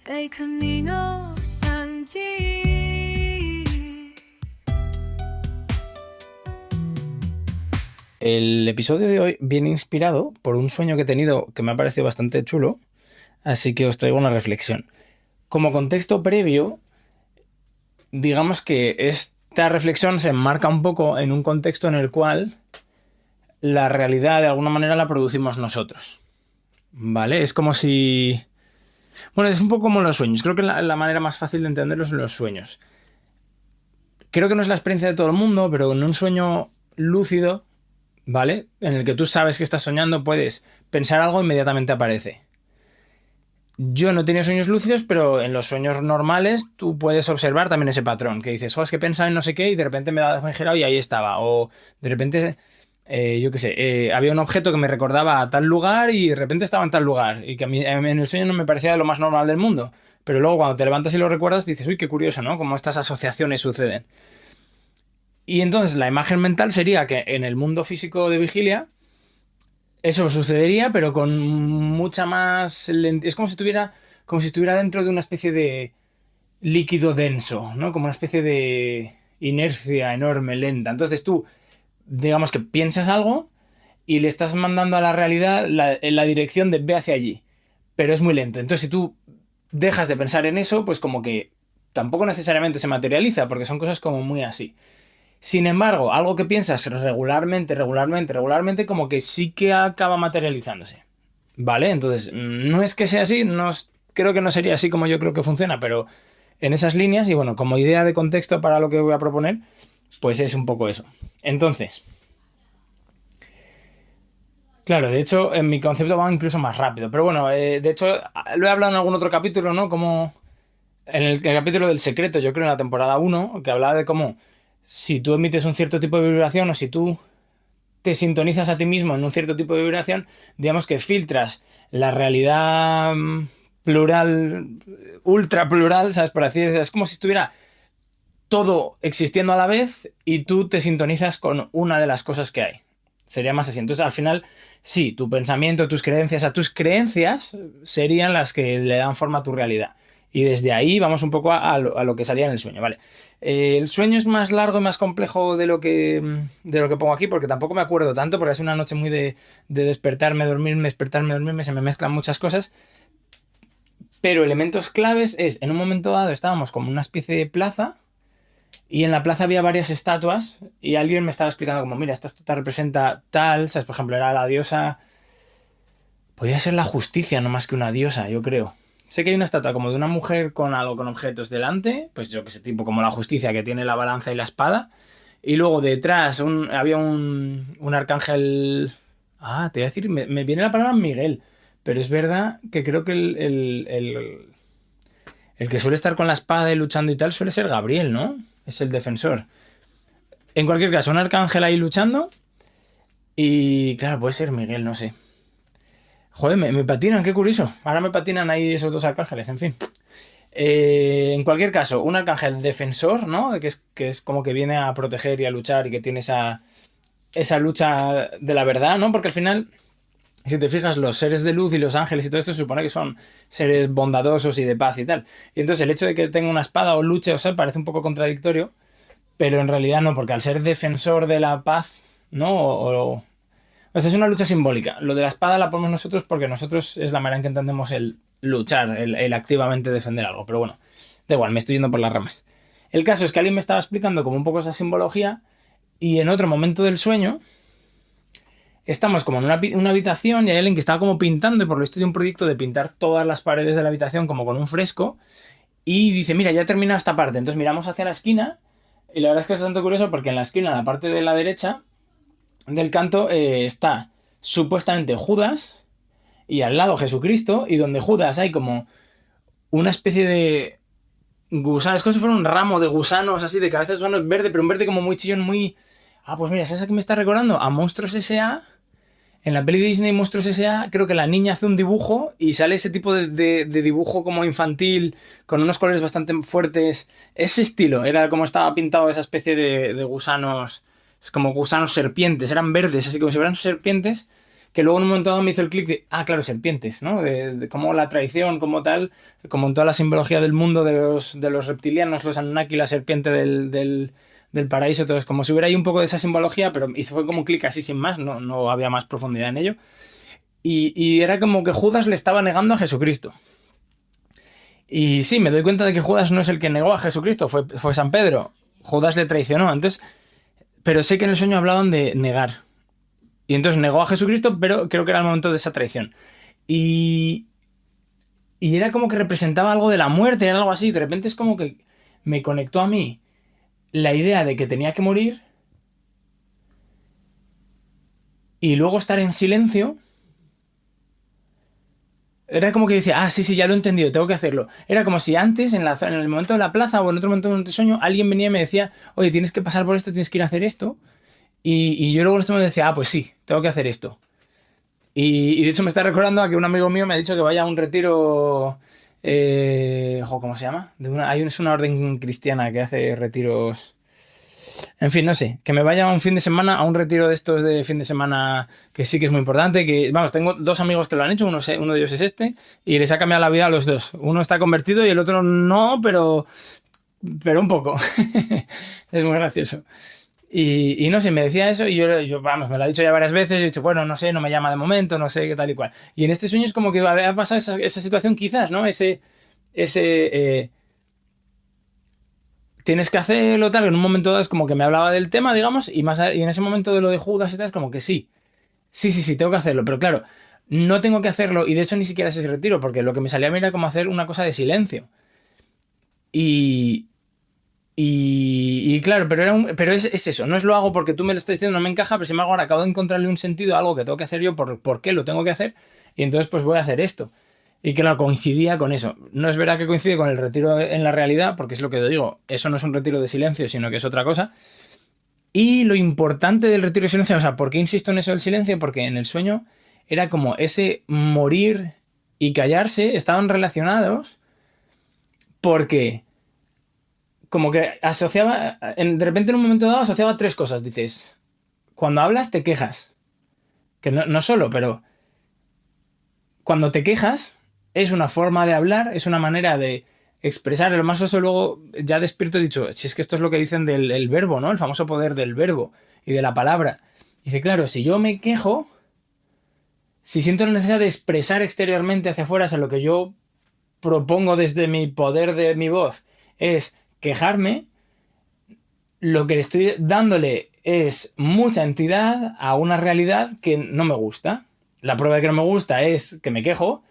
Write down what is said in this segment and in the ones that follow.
贝壳尼诺三季。El episodio de hoy viene inspirado por un sueño que he tenido que me ha parecido bastante chulo, así que os traigo una reflexión. Como contexto previo, digamos que esta reflexión se enmarca un poco en un contexto en el cual la realidad de alguna manera la producimos nosotros, ¿vale? Es como si... Bueno, es un poco como los sueños. Creo que la manera más fácil de entenderlos son los sueños. Creo que no es la experiencia de todo el mundo, pero en un sueño lúcido, ¿vale? En el que tú sabes que estás soñando, puedes pensar algo e inmediatamente aparece. Yo no he tenido sueños lúcidos, pero en los sueños normales tú puedes observar también ese patrón, que dices, oh, es que pensaba en no sé qué y de repente me he girado y ahí estaba. O de repente, yo qué sé, había un objeto que me recordaba a tal lugar y de repente estaba en tal lugar y que a mí en el sueño no me parecía lo más normal del mundo. Pero luego cuando te levantas y lo recuerdas dices, uy, qué curioso, ¿no? Cómo estas asociaciones suceden. Y entonces la imagen mental sería que en el mundo físico de vigilia eso sucedería, pero con mucha más Es como si estuviera dentro de una especie de líquido denso, ¿no? Como una especie de inercia enorme, lenta. Entonces tú, digamos que piensas algo y le estás mandando a la realidad en la dirección de ve hacia allí, pero es muy lento. Entonces si tú dejas de pensar en eso, pues como que tampoco necesariamente se materializa, porque son cosas como muy así. Sin embargo, algo que piensas regularmente, como que sí que acaba materializándose. ¿Vale? Entonces, no es que sea así, creo que no sería así como yo creo que funciona, pero en esas líneas, y bueno, como idea de contexto para lo que voy a proponer, pues es un poco eso. Entonces, claro, de hecho, en mi concepto va incluso más rápido, pero bueno, de hecho, lo he hablado en algún otro capítulo, ¿no? Como en el capítulo del secreto, yo creo en la temporada uno, que hablaba de cómo si tú emites un cierto tipo de vibración o si tú te sintonizas a ti mismo en un cierto tipo de vibración, digamos que filtras la realidad plural, ultra plural, ¿sabes? Por así decirlo, es como si estuviera todo existiendo a la vez y tú te sintonizas con una de las cosas que hay. Sería más así. Entonces, al final, sí, tu pensamiento, a tus creencias serían las que le dan forma a tu realidad. Y desde ahí vamos un poco a lo que salía en el sueño, ¿vale? El sueño es más largo y más complejo de lo que pongo aquí, porque tampoco me acuerdo tanto, porque es una noche muy de despertarme, dormirme, se me mezclan muchas cosas. Pero elementos claves es, en un momento dado estábamos como en una especie de plaza, y en la plaza había varias estatuas y alguien me estaba explicando como, mira, esta estatua representa tal, ¿sabes? Por ejemplo, era la diosa... Podría ser la justicia, no más que una diosa, yo creo. Sé que hay una estatua como de una mujer con algo, con objetos delante, pues yo que sé, tipo como la justicia que tiene la balanza y la espada. Y luego detrás había un arcángel... Ah, te voy a decir, me viene la palabra Miguel, pero es verdad que creo que el que suele estar con la espada y luchando y tal suele ser Gabriel, ¿no? Es el defensor. En cualquier caso, un arcángel ahí luchando. Y claro, puede ser Miguel, no sé. Joder, me patinan, qué curioso. Ahora me patinan ahí esos dos arcángeles, en fin. En cualquier caso, un arcángel defensor, ¿no? Que es como que viene a proteger y a luchar y que tiene esa lucha de la verdad, ¿no? Porque al final, si te fijas, los seres de luz y los ángeles y todo esto se supone que son seres bondadosos y de paz y tal. Y entonces el hecho de que tenga una espada o luche, o sea, parece un poco contradictorio. Pero en realidad no, porque al ser defensor de la paz, ¿no? O sea, es una lucha simbólica. Lo de la espada la ponemos nosotros porque nosotros es la manera en que entendemos el luchar, el activamente defender algo. Pero bueno, da igual, me estoy yendo por las ramas. El caso es que alguien me estaba explicando como un poco esa simbología y en otro momento del sueño estamos como en una habitación y hay alguien que estaba como pintando y por lo visto de un proyecto de pintar todas las paredes de la habitación como con un fresco y dice, mira, ya he terminado esta parte. Entonces miramos hacia la esquina y la verdad es que es bastante curioso porque en la esquina, en la parte de la derecha del canto, está supuestamente Judas y al lado Jesucristo, y donde Judas hay como una especie de gusano, es como si fuera un ramo de gusanos así de cabezas de gusanos verde, pero un verde como muy chillón, muy... Ah, pues mira, ¿sabes a qué me está recordando? A Monstruos S.A. En la peli de Disney Monstruos S.A. creo que la niña hace un dibujo y sale ese tipo de dibujo como infantil, con unos colores bastante fuertes. Ese estilo, era como estaba pintado esa especie de gusanos, es como gusanos serpientes, eran verdes, así como si fueran serpientes, que luego en un momento dado me hizo el clic de, claro, serpientes, ¿no? De cómo la traición, como tal, como en toda la simbología del mundo de los reptilianos, los Anunnaki, la serpiente del paraíso, entonces como si hubiera ahí un poco de esa simbología, pero fue como un clic así sin más, no había más profundidad en ello. Y era como que Judas le estaba negando a Jesucristo. Y sí, me doy cuenta de que Judas no es el que negó a Jesucristo, fue San Pedro. Judas le traicionó, entonces, pero sé que en el sueño hablaban de negar. Y entonces negó a Jesucristo, pero creo que era el momento de esa traición. Y, y era como que representaba algo de la muerte, era algo así. De repente es como que me conectó a mí la idea de que tenía que morir y luego estar en silencio. Era como que decía, sí, ya lo he entendido, tengo que hacerlo. Era como si antes, en el momento de la plaza o en otro momento de sueño, alguien venía y me decía, oye, tienes que pasar por esto, tienes que ir a hacer esto. Y yo luego en este momento decía, pues sí, tengo que hacer esto. Y de hecho me está recordando a que un amigo mío me ha dicho que vaya a un retiro. ¿Cómo se llama? Es una orden cristiana que hace retiros. En fin, no sé, que me vaya un fin de semana a un retiro de estos de fin de semana que sí que es muy importante, que vamos, tengo dos amigos que lo han hecho, uno de ellos es este, y les ha cambiado la vida a los dos. Uno está convertido y el otro no, pero un poco. Es muy gracioso. Y no sé, me decía eso y yo, vamos, me lo ha dicho ya varias veces, y he dicho, bueno, no sé, no me llama de momento, no sé qué tal y cual. Y en este sueño es como que ha pasado esa situación quizás, ¿no? Tienes que hacerlo tal, en un momento dado es como que me hablaba del tema, digamos, y en ese momento de lo de Judas y tal, es como que sí, tengo que hacerlo, pero claro, no tengo que hacerlo, y de hecho ni siquiera es ese retiro, porque lo que me salía a mí era como hacer una cosa de silencio. Y claro, pero es eso, no es lo hago porque tú me lo estás diciendo, no me encaja, pero sin embargo ahora acabo de encontrarle un sentido a algo que tengo que hacer yo, por qué lo tengo que hacer, y entonces pues voy a hacer esto. Y claro, coincidía con eso. No es verdad que coincide con el retiro en la realidad, porque es lo que te digo, eso no es un retiro de silencio, sino que es otra cosa. Y lo importante del retiro de silencio, o sea, ¿por qué insisto en eso del silencio? Porque en el sueño era como ese morir y callarse estaban relacionados porque como que asociaba, de repente en un momento dado asociaba tres cosas. Dices, cuando hablas te quejas. Que no solo, pero cuando te quejas es una forma de hablar, es una manera de expresar. Lo más eso luego ya despierto he dicho, si es que esto es lo que dicen del verbo, ¿no? El famoso poder del verbo y de la palabra. Dice, claro, si yo me quejo, si siento la necesidad de expresar exteriormente hacia afuera, o sea, lo que yo propongo desde mi poder de mi voz es quejarme, lo que le estoy dándole es mucha entidad a una realidad que no me gusta. La prueba de que no me gusta es que me quejo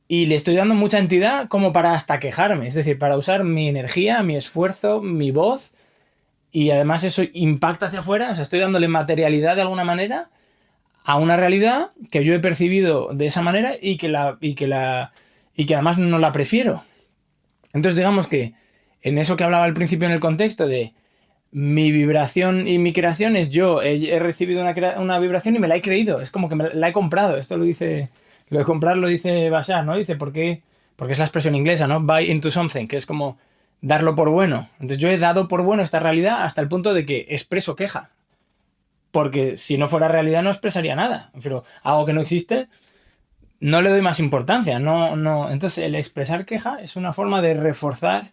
y le estoy dando mucha entidad como para hasta quejarme, es decir, para usar mi energía, mi esfuerzo, mi voz, y además eso impacta hacia afuera, o sea, estoy dándole materialidad de alguna manera a una realidad que yo he percibido de esa manera y que además no la prefiero. Entonces digamos que en eso que hablaba al principio en el contexto de mi vibración y mi creación es yo. He recibido una vibración y me la he creído. Es como que me la he comprado. Esto lo dice... Lo de comprar lo dice Bashar, ¿no? Dice, ¿por qué? Porque es la expresión inglesa, ¿no? Buy into something, que es como darlo por bueno. Entonces yo he dado por bueno esta realidad hasta el punto de que expreso queja. Porque si no fuera realidad no expresaría nada. Pero algo que no existe, no le doy más importancia. No. Entonces el expresar queja es una forma de reforzar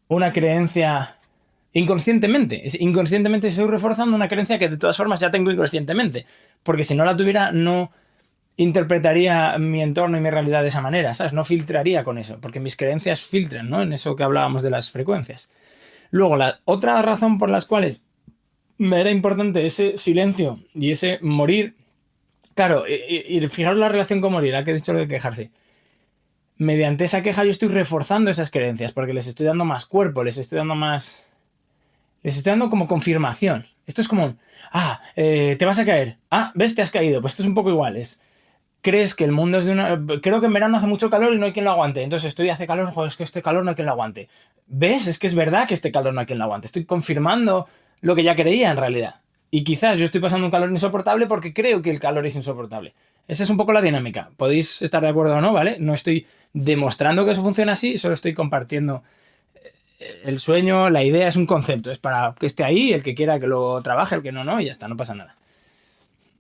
una creencia inconscientemente. Inconscientemente estoy reforzando una creencia que de todas formas ya tengo inconscientemente. Porque si no la tuviera, no interpretaría mi entorno y mi realidad de esa manera, ¿sabes? No filtraría con eso, porque mis creencias filtran, ¿no? En eso que hablábamos de las frecuencias. Luego, la otra razón por las cuales me era importante ese silencio y ese morir, claro, y fijaros la relación con morir, ¿a qué he dicho lo de quejarse? Mediante esa queja yo estoy reforzando esas creencias, porque les estoy dando más cuerpo, les estoy dando como confirmación. Esto es como te vas a caer. ¿Ves? Te has caído. Pues esto es un poco igual. Crees que el mundo es de una... Creo que en verano hace mucho calor y no hay quien lo aguante. Entonces hace calor, joder, es que este calor no hay quien lo aguante. ¿Ves? Es que es verdad que este calor no hay quien lo aguante. Estoy confirmando lo que ya creía en realidad. Y quizás yo estoy pasando un calor insoportable porque creo que el calor es insoportable. Esa es un poco la dinámica. Podéis estar de acuerdo o no, ¿vale? No estoy demostrando que eso funciona así, solo estoy compartiendo el sueño, la idea es un concepto. Es para que esté ahí, el que quiera que lo trabaje, el que no, y ya está, no pasa nada.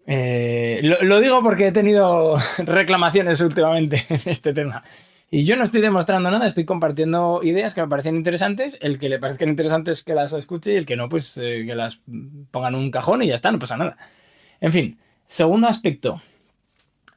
Lo digo porque he tenido reclamaciones últimamente en este tema. Y yo no estoy demostrando nada, estoy compartiendo ideas que me parecen interesantes. El que le parezcan interesantes que las escuche y el que no, pues que las ponga en un cajón y ya está, no pasa nada. En fin, segundo aspecto.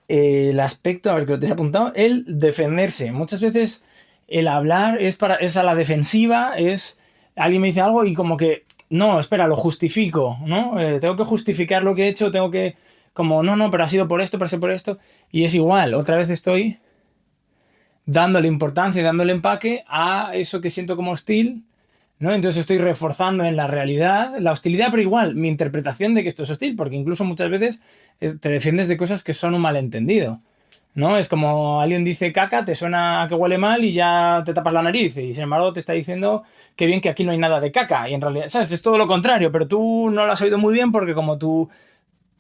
El aspecto, a ver que lo tenía apuntado, el defenderse. Muchas veces el hablar es a la defensiva, es alguien me dice algo y como que, no, espera, lo justifico, ¿no? Tengo que justificar lo que he hecho, tengo que, como, no, pero ha sido por esto, pero ha sido por esto. Y es igual, otra vez estoy dándole importancia y dándole empaque a eso que siento como hostil, ¿no? Entonces estoy reforzando en la realidad la hostilidad, pero igual mi interpretación de que esto es hostil, porque incluso muchas veces te defiendes de cosas que son un malentendido, ¿no? Es como alguien dice caca, te suena a que huele mal y ya te tapas la nariz, y sin embargo te está diciendo que bien que aquí no hay nada de caca, y en realidad, ¿sabes? Es todo lo contrario, pero tú no lo has oído muy bien porque como tú,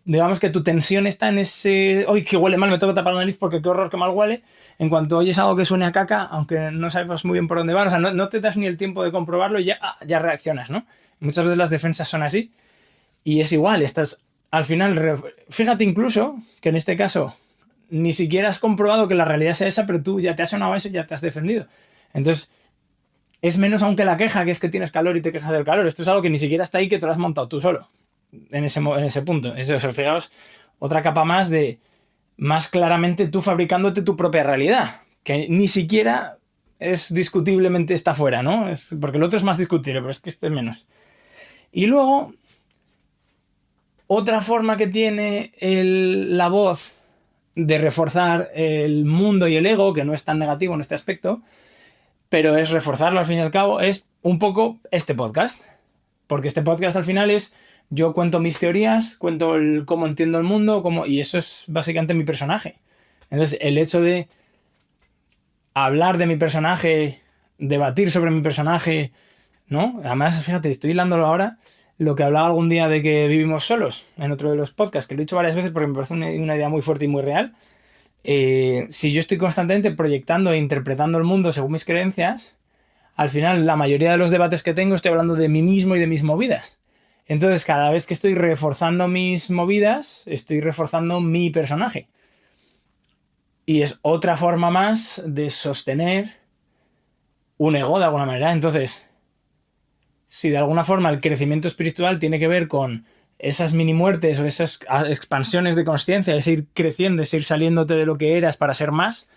digamos que tu tensión está en ese, ¡ay, que huele mal! Me tengo que tapar la nariz porque qué horror, que mal huele. En cuanto oyes algo que suene a caca, aunque no sabes muy bien por dónde van, o sea, no te das ni el tiempo de comprobarlo y ya reaccionas, ¿no? Muchas veces las defensas son así y es igual, estás al final, fíjate incluso que en este caso ni siquiera has comprobado que la realidad sea esa, pero tú ya te has sonado eso y ya te has defendido. Entonces, es menos aunque la queja, que es que tienes calor y te quejas del calor. Esto es algo que ni siquiera está ahí, que te lo has montado tú solo en ese punto. Eso, o sea, fijaos, otra capa más de más claramente tú fabricándote tu propia realidad, que ni siquiera es discutiblemente está fuera, ¿no? Porque el otro es más discutible, pero es que este es menos. Y luego, otra forma que tiene la voz de reforzar el mundo y el ego, que no es tan negativo en este aspecto, pero es reforzarlo al fin y al cabo, es un poco este podcast. Porque este podcast al final es, yo cuento mis teorías, cuento cómo entiendo el mundo, y eso es básicamente mi personaje. Entonces, el hecho de hablar de mi personaje, debatir sobre mi personaje, ¿no? Además, fíjate, estoy hilándolo ahora, lo que hablaba algún día de que vivimos solos, en otro de los podcasts, que lo he dicho varias veces porque me parece una idea muy fuerte y muy real. Si yo estoy constantemente proyectando e interpretando el mundo según mis creencias, al final la mayoría de los debates que tengo estoy hablando de mí mismo y de mis movidas. Entonces, cada vez que estoy reforzando mis movidas, estoy reforzando mi personaje. Y es otra forma más de sostener un ego de alguna manera. Entonces, si de alguna forma el crecimiento espiritual tiene que ver con esas mini muertes o esas expansiones de conciencia, es ir creciendo, es ir saliéndote de lo que eras para ser más,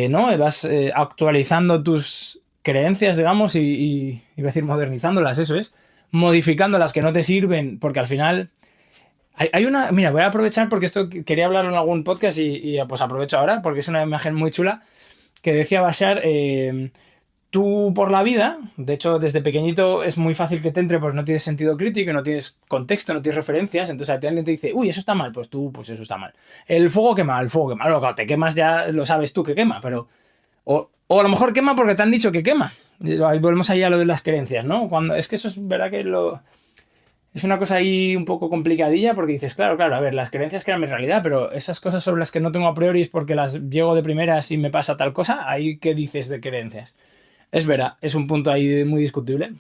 ¿no? Vas actualizando tus creencias, digamos, y iba a decir modernizándolas, eso es, modificando las que no te sirven, porque al final hay una, mira, voy a aprovechar porque esto quería hablarlo en algún podcast y pues aprovecho ahora porque es una imagen muy chula que decía Bashar, tú por la vida, de hecho desde pequeñito es muy fácil que te entre porque no tienes sentido crítico, no tienes contexto, no tienes referencias, entonces a ti alguien te dice, uy, eso está mal, pues tú, pues eso está mal. El fuego quema, luego cuando te quemas ya lo sabes tú que quema, pero o a lo mejor quema porque te han dicho que quema. Ahí volvemos ahí a lo de las creencias, ¿no? Es que eso es verdad que es una cosa ahí un poco complicadilla porque dices, claro, a ver, las creencias crean mi realidad, pero esas cosas sobre las que no tengo a priori es porque las llego de primeras y me pasa tal cosa, ahí qué dices de creencias. Es verdad, es un punto ahí muy discutible.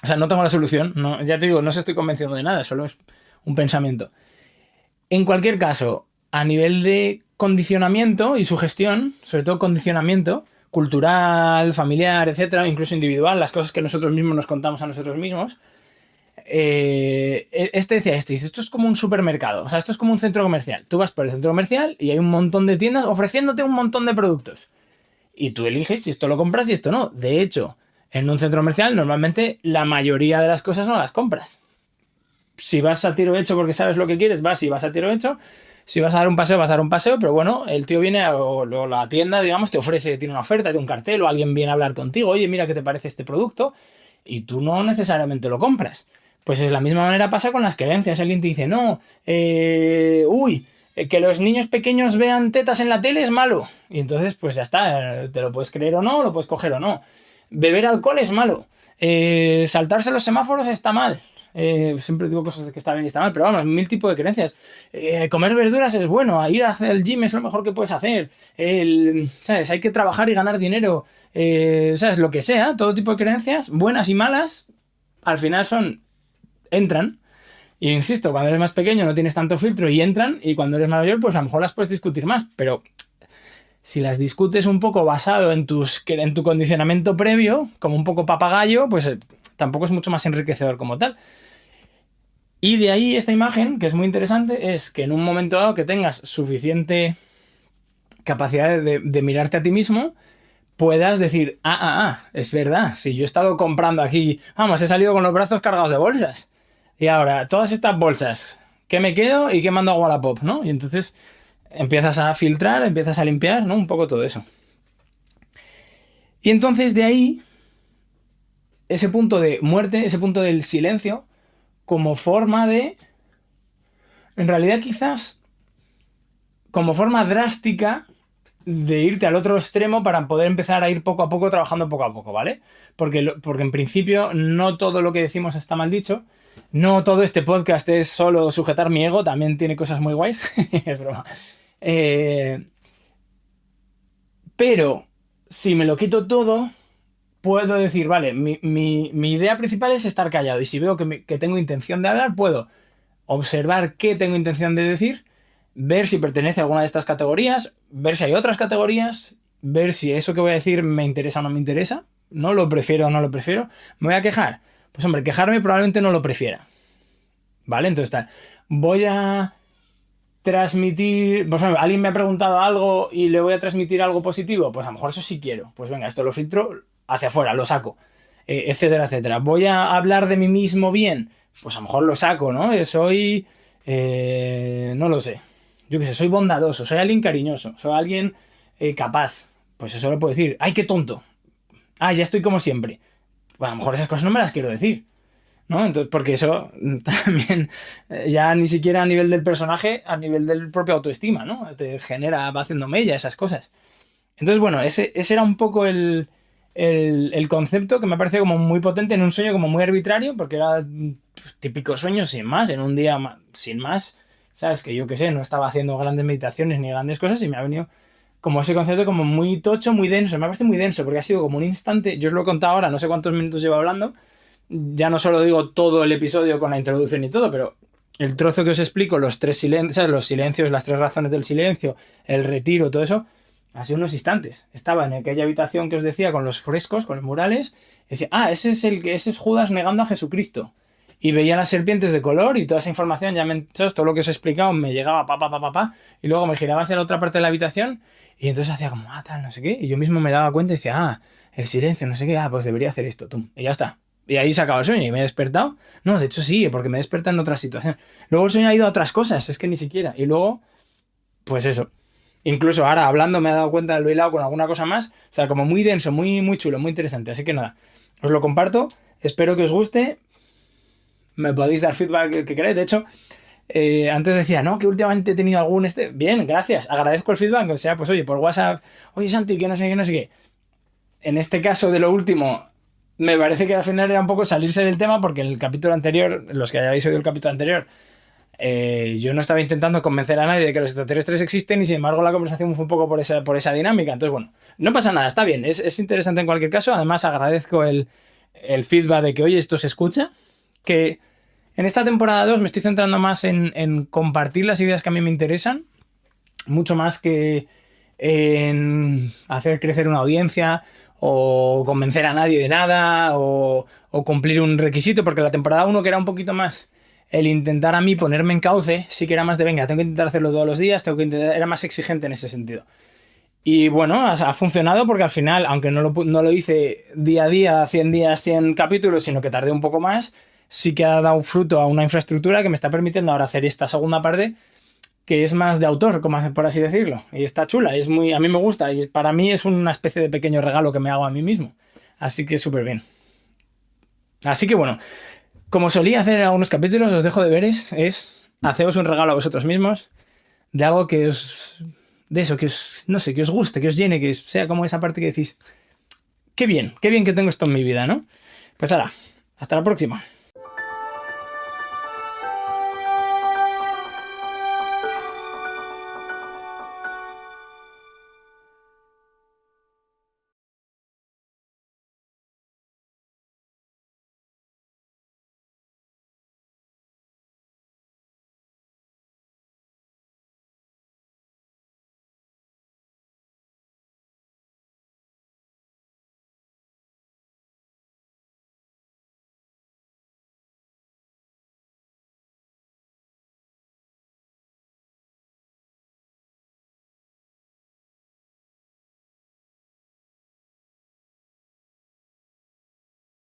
O sea, no tengo la solución, no, ya te digo, no se estoy convenciendo de nada, solo es un pensamiento. En cualquier caso, a nivel de condicionamiento y sugestión, sobre todo condicionamiento cultural, familiar, etcétera, incluso individual, las cosas que nosotros mismos nos contamos a nosotros mismos, este decía esto, dice, esto es como un supermercado, o sea, esto es como un centro comercial. Tú vas por el centro comercial y hay un montón de tiendas ofreciéndote un montón de productos. Y tú eliges si esto lo compras y esto no. De hecho, en un centro comercial normalmente la mayoría de las cosas no las compras. Si vas a tiro hecho porque sabes lo que quieres, vas y vas a tiro hecho. Si vas a dar un paseo, vas a dar un paseo, pero bueno, el tío viene o la tienda, digamos, te ofrece, tiene una oferta, tiene un cartel o alguien viene a hablar contigo, oye, mira qué te parece este producto, y tú no necesariamente lo compras. Pues es la misma manera pasa con las creencias. Alguien te dice, no, que los niños pequeños vean tetas en la tele es malo. Y entonces, pues ya está, te lo puedes creer o no, lo puedes coger o no. Beber alcohol es malo. Saltarse los semáforos está mal. Siempre digo cosas de que está bien y está mal, pero vamos, mil tipos de creencias. Comer verduras es bueno, ir a hacer el gym es lo mejor que puedes hacer. ¿Sabes? Hay que trabajar y ganar dinero. ¿Sabes? Lo que sea, todo tipo de creencias, buenas y malas, al final entran. Y insisto, cuando eres más pequeño no tienes tanto filtro y entran, y cuando eres mayor, pues a lo mejor las puedes discutir más, pero si las discutes un poco basado en tu condicionamiento previo, como un poco papagayo, pues tampoco es mucho más enriquecedor como tal. Y de ahí esta imagen, que es muy interesante, es que en un momento dado que tengas suficiente capacidad de mirarte a ti mismo, puedas decir, es verdad, si yo he estado comprando aquí, vamos, he salido con los brazos cargados de bolsas. Y ahora, todas estas bolsas, ¿qué me quedo y qué mando a Wallapop, ¿no? Y entonces empiezas a filtrar, empiezas a limpiar, ¿no? Un poco todo eso. Y entonces de ahí, ese punto de muerte, ese punto del silencio, como forma de, en realidad quizás, como forma drástica de irte al otro extremo para poder empezar a ir poco a poco, trabajando poco a poco, ¿vale? Porque en principio no todo lo que decimos está mal dicho, no todo este podcast es solo sujetar mi ego, también tiene cosas muy guays, es broma. Pero si me lo quito todo, puedo decir, vale, mi idea principal es estar callado, y si veo que tengo intención de hablar, puedo observar qué tengo intención de decir, ver si pertenece a alguna de estas categorías, ver si hay otras categorías, ver si eso que voy a decir me interesa o no me interesa, no lo prefiero o no lo prefiero. ¿Me voy a quejar? Pues hombre, quejarme probablemente no lo prefiera. ¿Vale? Entonces está. Voy a transmitir, por ejemplo, alguien me ha preguntado algo y le voy a transmitir algo positivo, pues a lo mejor eso sí quiero. Pues venga, esto lo filtro hacia afuera, lo saco, etcétera, etcétera. Voy a hablar de mí mismo bien, pues a lo mejor lo saco, ¿no? Soy, no lo sé, yo qué sé, soy bondadoso, soy alguien cariñoso, soy alguien capaz, pues eso lo puedo decir. ¡Ay, qué tonto! Ah, ya estoy como siempre. Pues a lo mejor esas cosas no me las quiero decir, ¿no? Entonces, porque eso también, ya ni siquiera a nivel del personaje, a nivel del propio autoestima, ¿no? Te genera, va haciendo mella esas cosas. Entonces, bueno, ese era un poco el concepto que me parece como muy potente en un sueño como muy arbitrario, porque era pues, típico sueño sin más, en un día sin más, ¿sabes? Que yo qué sé, no estaba haciendo grandes meditaciones ni grandes cosas y me ha venido como ese concepto como muy tocho, muy denso. Me parece muy denso porque ha sido como un instante, yo os lo he contado ahora, no sé cuántos minutos llevo hablando, ya no solo digo todo el episodio con la introducción y todo, pero el trozo que os explico, los 3 silencios, los silencios, las 3 razones del silencio, el retiro, todo eso, ha sido unos instantes. Estaba en aquella habitación que os decía con los frescos, con los murales, y decía, ese es Judas negando a Jesucristo. Y veía las serpientes de color y toda esa información, todo lo que os he explicado me llegaba y luego me giraba hacia la otra parte de la habitación y entonces hacía como, tal, no sé qué, y yo mismo me daba cuenta y decía, el silencio, no sé qué, pues debería hacer esto, tum, y ya está. Y ahí se acaba el sueño y me he despertado. No, de hecho sí, porque me he despertado en otra situación. Luego el sueño ha ido a otras cosas, es que ni siquiera. Y luego, pues eso. Incluso ahora hablando me he dado cuenta, lo he hilado con alguna cosa más. O sea, como muy denso, muy, muy chulo, muy interesante. Así que nada, os lo comparto. Espero que os guste. Me podéis dar feedback que queráis. De hecho, antes decía, no, que últimamente he tenido algún Bien, gracias. Agradezco el feedback. O sea, pues oye, por WhatsApp. Oye, Santi, que no sé qué, no sé qué. En este caso de lo último, me parece que al final era un poco salirse del tema porque en el capítulo anterior, los que hayáis oído el capítulo anterior, yo no estaba intentando convencer a nadie de que los extraterrestres existen y sin embargo la conversación fue un poco por esa dinámica. Entonces, bueno, no pasa nada, está bien, es interesante en cualquier caso. Además, agradezco el feedback de que, oye, esto se escucha. Que en esta temporada 2 me estoy centrando más en compartir las ideas que a mí me interesan, mucho más que en hacer crecer una audiencia o convencer a nadie de nada o cumplir un requisito, porque la temporada 1, que era un poquito más el intentar a mí ponerme en cauce, sí que era más de venga, tengo que intentar hacerlo todos los días, era más exigente en ese sentido. Y bueno, ha funcionado porque al final, aunque no lo hice día a día, 100 días, 100 capítulos, sino que tardé un poco más, sí que ha dado fruto a una infraestructura que me está permitiendo ahora hacer esta segunda parte, que es más de autor, como por así decirlo. Y está chula, a mí me gusta y para mí es una especie de pequeño regalo que me hago a mí mismo. Así que súper bien. Así que bueno, como solía hacer en algunos capítulos, os dejo deberes, es haceros un regalo a vosotros mismos de algo que no sé, que os guste, que os llene, que sea como esa parte que decís, qué bien que tengo esto en mi vida, ¿no? Pues ahora, hasta la próxima.